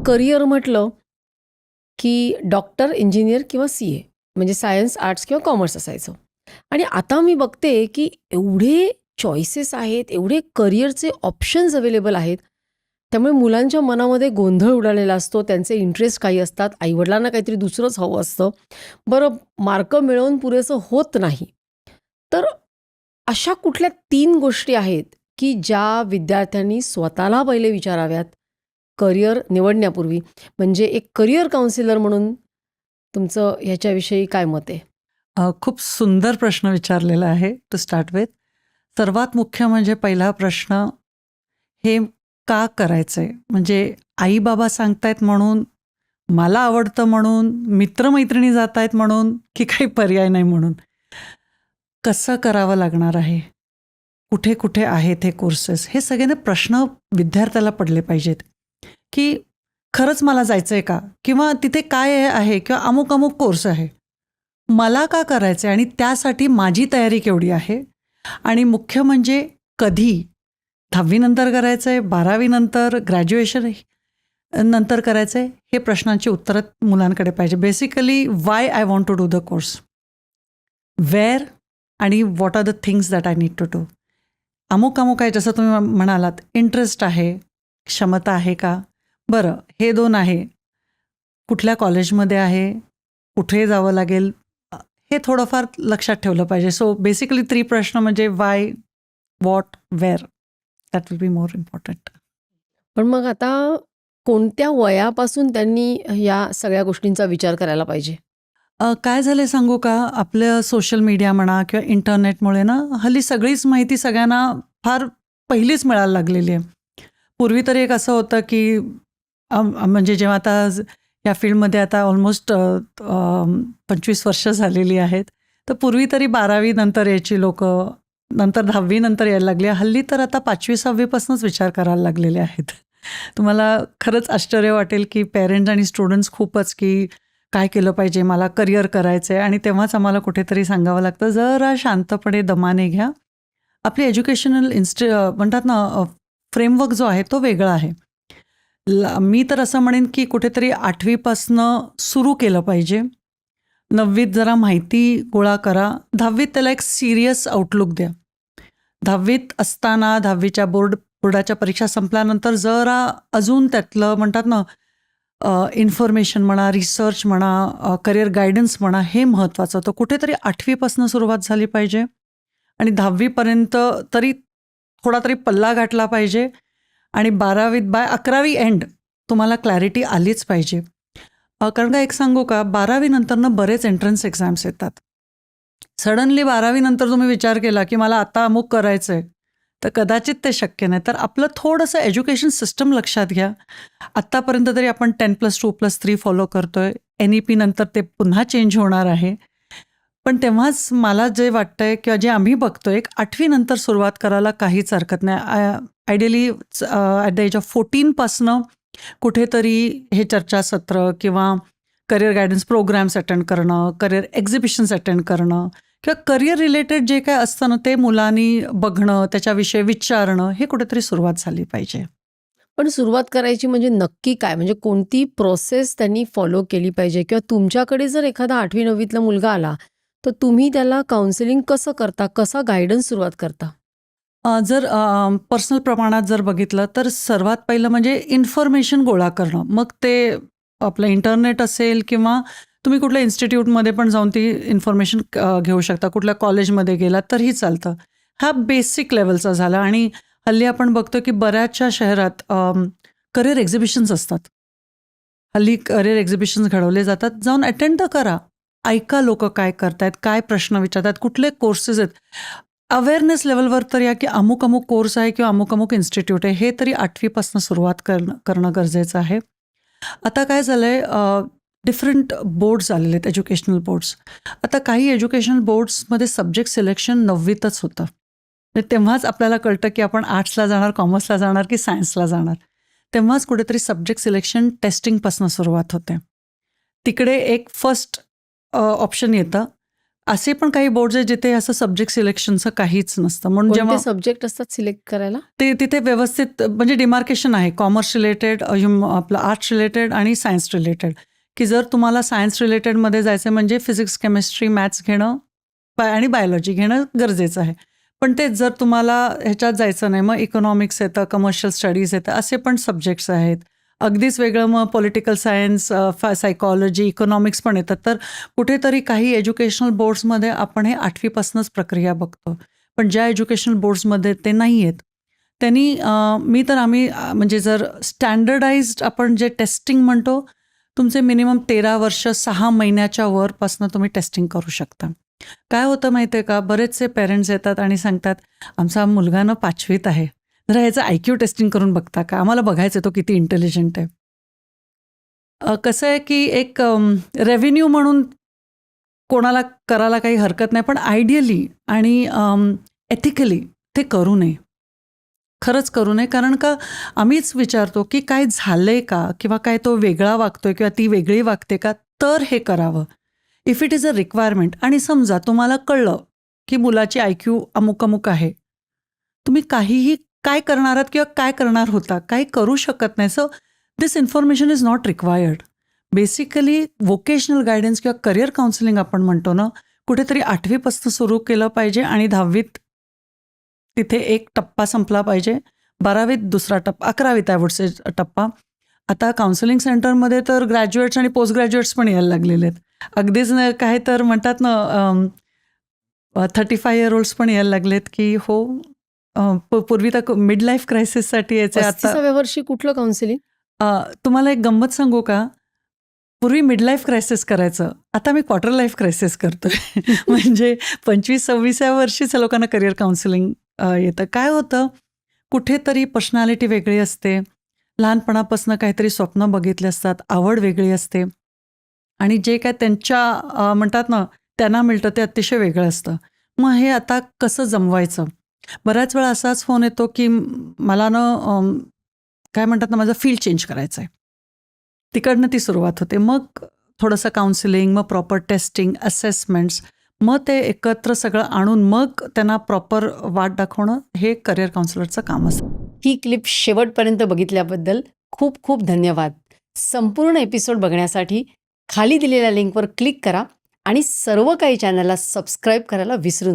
Career म्हटलं, की doctor, engineer किंवा सी-ए म्हणजे सायन्स, आर्ट्स किंवा कॉमर्स असायचं. आणि आता मी बघते, की एवढे चॉईसेस आहेत, एवढे करिअरचे ऑप्शन्स अवेलेबल आहेत. त्यामुळे मुलांच्या मनामध्ये गोंधळ उडालेला असतो. त्यांचे इंटरेस्ट काही असतात. आई-वडिलांना काहीतरी दुसरंच हवं असतं. बरं, मार्क मिळवून पुरेसं होत नाही. तर अशा कुठल्या 3 गोष्टी आहेत, की ज्या विद्यार्थ्यांनी स्वतःला पहिले विचाराव्यात, करिअर निवडण्यापूर्वी? म्हणजे एक करिअर काउन्सिलर म्हणून तुमचं ह्याच्याविषयी काय मत आहे? खूप सुंदर प्रश्न विचारलेला आहे टू स्टार्ट विथ. सर्वात मुख्य म्हणजे पहिला प्रश्न, हे का करायचंय? म्हणजे आई-बाबा सांगतायत म्हणून, मला आवडतं म्हणून, मित्र-मैत्रिणी जातायत म्हणून, की काही पर्याय नाही म्हणून? कसं करावं लागणार आहे? कुठे-कुठे आहेत हे कोर्सेस? हे सगळे प्रश्न विद्यार्थ्याला पडले पाहिजेत, की खरंच मला जायचंय का? किंवा तिथे काय आहे किंवा अमुक-अमुक कोर्स आहे. मला का करायचं आहे आणि त्यासाठी माझी तयारी केवढी आहे? आणि मुख्य म्हणजे कधी? 10वी नंतर करायचं आहे, 12वी नंतर, ग्रॅज्युएशन नंतर करायचं आहे? हे प्रश्नांची उत्तरं मुलांकडे पाहिजे. Basically why I want to do the course? Where आणि what are the things that I need to do? अमुक आहे, जसं तुम्ही म्हणालात, इंटरेस्ट आहे, क्षमता आहे का? बरं, हे 2 आहे. कुठल्या कॉलेजमध्ये आहे? कुठे जावं लागेल? हे थोडंफार लक्षात ठेवलं पाहिजे. सो बेसिकली 3 प्रश्न म्हणजे why, what, where. That will be more important. पण मग आता कोणत्या वयापासून त्यांनी या सगळ्या गोष्टींचा विचार करायला पाहिजे? काय झालंय सांगू का? आपलं सोशल मीडिया म्हणा किंवा इंटरनेटमुळे ना, हल्ली सगळीच माहिती सगळ्यांना फार पहिलीच मिळायला लागलेली आहे. पूर्वी तर एक असं होतं, की म्हणजे जेव्हा आता या फील्डमध्ये आता ऑलमोस्ट 25 वर्ष झालेली आहेत. तर पूर्वी तरी 12वी नंतर यायची लोकं, नंतर 10वी नंतर यायला लागली. हल्ली तर आता 5वी-6वी पासूनच विचार करायला लागलेले आहेत. तुम्हाला खरंच आश्चर्य वाटेल, की पेरेंट्स आणि स्टुडंट्स खूपच, की काय केलं पाहिजे, मला करिअर करायचं आहे. आणि तेव्हाच आम्हाला कुठेतरी सांगावं लागतं, जरा शांतपणे दमाने घ्या. आपली एज्युकेशनल म्हणतात ना, फ्रेमवर्क जो आहे तो वेगळा आहे. मी तर असं म्हणेन, की कुठेतरी 8वी सुरू केलं पाहिजे. 9वीत जरा माहिती गोळा करा. 10वीत त्याला एक सीरियस आउटलुक द्या. 10वीत असताना 10वीच्या बोर्डाच्या परीक्षा संपल्यानंतर जरा अजून त्यातलं म्हणतात ना, इन्फॉर्मेशन म्हणा, रिसर्च म्हणा, करिअर गायडन्स म्हणा, हे महत्त्वाचं होतं. कुठेतरी 8वीपासून सुरुवात झाली पाहिजे आणि 10वीपर्यंत तरी थोडा तरी पल्ला गाठला पाहिजे. आणि 12वीत बाय 11वी एंड तुम्हाला क्लॅरिटी आलीच पाहिजे. कारण का एक सांगू का, 12वी नंतरनं बरेच एंट्रन्स एक्झाम्स येतात. सडनली 12वी नंतर तुम्ही विचार केला, की मला आता अमुक करायचं आहे, तर कदाचित ते शक्य नाही. तर आपलं थोडंसं एज्युकेशन सिस्टम लक्षात घ्या. आत्तापर्यंत तरी आपण 10+2+3 फॉलो करतोय. NEP नंतर ते पुन्हा चेंज होणार आहे. पण तेव्हाच मला जे वाटतंय किंवा जे आम्ही बघतोय, 8वी नंतर सुरुवात करायला काहीच हरकत नाही. Ideally at the age of 14 कुठेतरी हे चर्चासत्र किंवा करिअर गायडन्स प्रोग्राम्स अटेंड करणं, करिअर एक्झिबिशन्स अटेंड करणं किंवा करिअर रिलेटेड जे काय असतं ना, ते मुलांनी बघणं, त्याच्याविषयी विचारणं, हे कुठेतरी सुरुवात झाली पाहिजे. पण सुरुवात करायची म्हणजे नक्की काय? म्हणजे कोणती प्रोसेस त्यांनी फॉलो केली पाहिजे? किंवा तुमच्याकडे जर एखादा 8वी-9वीतला मुलगा आला, तर तुम्ही त्याला काउन्सिलिंग कसं करता? कसा गाईडन्स सुरुवात करता? जर पर्सनल प्रमाणात जर बघितलं, तर सर्वात पहिलं म्हणजे इन्फॉर्मेशन गोळा करणं. मग ते आपलं इंटरनेट असेल किंवा तुम्ही कुठल्या इन्स्टिट्यूटमध्ये पण जाऊन ती इन्फॉर्मेशन घेऊ शकता. कुठल्या कॉलेजमध्ये गेलात तरीही चालतं. हा बेसिक लेवलचा झाला. आणि हल्ली आपण बघतो, की बऱ्याचशा शहरात करिअर एक्झिबिशन्स असतात. हल्ली करिअर एक्झिबिशन्स घडवले जातात. जाऊन अटेंड तर करा. ऐका लोकं काय करतायत, काय प्रश्न विचारतात, कुठले कोर्सेस आहेत. अवेअरनेस लेवलवर तर या, की अमुक-अमुक कोर्स आहे किंवा अमुक-अमुक इन्स्टिट्यूट आहे, हे तरी 8वी सुरुवात करणं गरजेचं आहे. आता काय झालंय, डिफरंट बोर्ड्स आलेले आहेत, एज्युकेशनल बोर्ड्स. आता काही एज्युकेशनल बोर्ड्समध्ये सब्जेक्ट सिलेक्शन 9वीतच होतं. तर तेव्हाच आपल्याला कळतं, की आपण आर्ट्सला जाणार, कॉमर्सला जाणार की सायन्सला जाणार. तेव्हाच कुठेतरी सब्जेक्ट सिलेक्शन टेस्टिंगपासून सुरुवात होते. तिकडे एक फर्स्ट ऑप्शन येतं, असे पण काही बोर्ड्स आहेत जिथे असं सब्जेक्ट सिलेक्शनचं काहीच नसतं. म्हणून जेव्हा कोणते सब्जेक्ट असतात सिलेक्ट करायला? ते तिथे व्यवस्थित म्हणजे डिमार्केशन आहे. कॉमर्स रिलेटेड, आपलं आर्ट्स रिलेटेड आणि सायन्स रिलेटेड, की जर तुम्हाला सायन्स रिलेटेडमध्ये जायचं म्हणजे फिजिक्स, केमिस्ट्री, मॅथ्स घेणं आणि बायोलॉजी घेणं गरजेचं आहे. पण तेच जर तुम्हाला ह्याच्यात जायचं नाही, मग इकॉनॉमिक्स येतं, कमर्शियल स्टडीज येतं, असे पण सब्जेक्ट्स आहेत. अगदीच वेगळं मग पॉलिटिकल सायन्स, सायकॉलॉजी, इकॉनॉमिक्स पण येतात. तर कुठेतरी काही एज्युकेशनल बोर्ड्समध्ये आपण हे 8वीपासूनच प्रक्रिया बघतो. पण ज्या एज्युकेशनल बोर्ड्समध्ये ते नाही आहेत, त्यांनी आम्ही म्हणजे जर स्टँडर्डाइज्ड आपण जे टेस्टिंग म्हणतो, तुमचे मिनिमम 13 वर्ष 6 महिन्याच्या वरपासून तुम्ही टेस्टिंग करू शकता. काय होतं माहिती आहे का, बरेचसे पेरेंट्स येतात आणि सांगतात, आमचा मुलगा ना 5वीत आहे, जरा ह्याचं IQ टेस्टिंग करून बघता का, आम्हाला बघायचं तो किती इंटेलिजंट आहे. कसं आहे की एक रेव्हेन्यू म्हणून कोणाला करायला काही हरकत नाही, पण आयडियली आणि एथिकली ते करू नये. खरंच करू नये, कारण का आम्हीच विचारतो की काय झालंय का, किंवा काय तो वेगळा वागतोय किंवा ती वेगळी वागते का, तर हे करावं. If it is a requirement. आणि समजा तुम्हाला कळलं की मुलाची IQ अमुक अमुक आहे, तुम्ही काहीही काय करणार आहात किंवा काय करणार होता, काही करू शकत नाही. So this information is not required. Basically vocational guidance किंवा करिअर काउन्सिलिंग आपण म्हणतो ना, कुठेतरी 8वीपासून सुरू केलं पाहिजे आणि 10वीत तिथे एक टप्पा संपला पाहिजे, 12वीत दुसरा टप्पा, 11वीत आय वुड से टप्पा. आता काउन्सिलिंग सेंटरमध्ये तर ग्रॅज्युएट्स आणि पोस्ट ग्रॅज्युएट्स पण यायला लागलेले आहेत. अगदीच काय तर म्हणतात ना 35 इयर ओल्ड्स पण यायला लागलेत की हो. पूर्वी तर मिड लाईफ क्रायसिससाठी यायचे, आता 35व्या वर्षी कुठलं काउन्सिलिंग? तुम्हाला एक गंमत सांगू का, पूर्वी मिड लाईफ क्रायसिस करायचं, आता मी क्वार्टर लाईफ क्रायसिस करतोय. म्हणजे 25-26व्या वर्षीच लोकांना करिअर काउन्सिलिंग येतं. काय होतं, कुठेतरी पर्सनॅलिटी वेगळी असते, लहानपणापासून काहीतरी स्वप्न बघितले असतात, आवड वेगळी असते, आणि जे काय त्यांच्या म्हणतात ना त्यांना मिळतं ते अतिशय वेगळं असतं. मग हे आता कसं जमवायचं. बऱ्याच वेळा असाच फोन येतो की मला ना काय म्हणतात ना, माझं फील्ड चेंज करायचं आहे. तिकडनं ती सुरुवात होते. मग थोडंसं काउन्सिलिंग, मग प्रॉपर टेस्टिंग, असेसमेंट्स, मग ते एकत्र सगळं आणून मग त्यांना प्रॉपर वाट दाखवणं, हे करिअर काउन्सिलरचं काम असतं. ही क्लिप शेवटपर्यंत बघितल्याबद्दल खूप खूप धन्यवाद. संपूर्ण एपिसोड बघण्यासाठी खाली दिलेल्या लिंकवर क्लिक करा आणि सर्व काही चॅनलला सबस्क्राईब करायला विसरू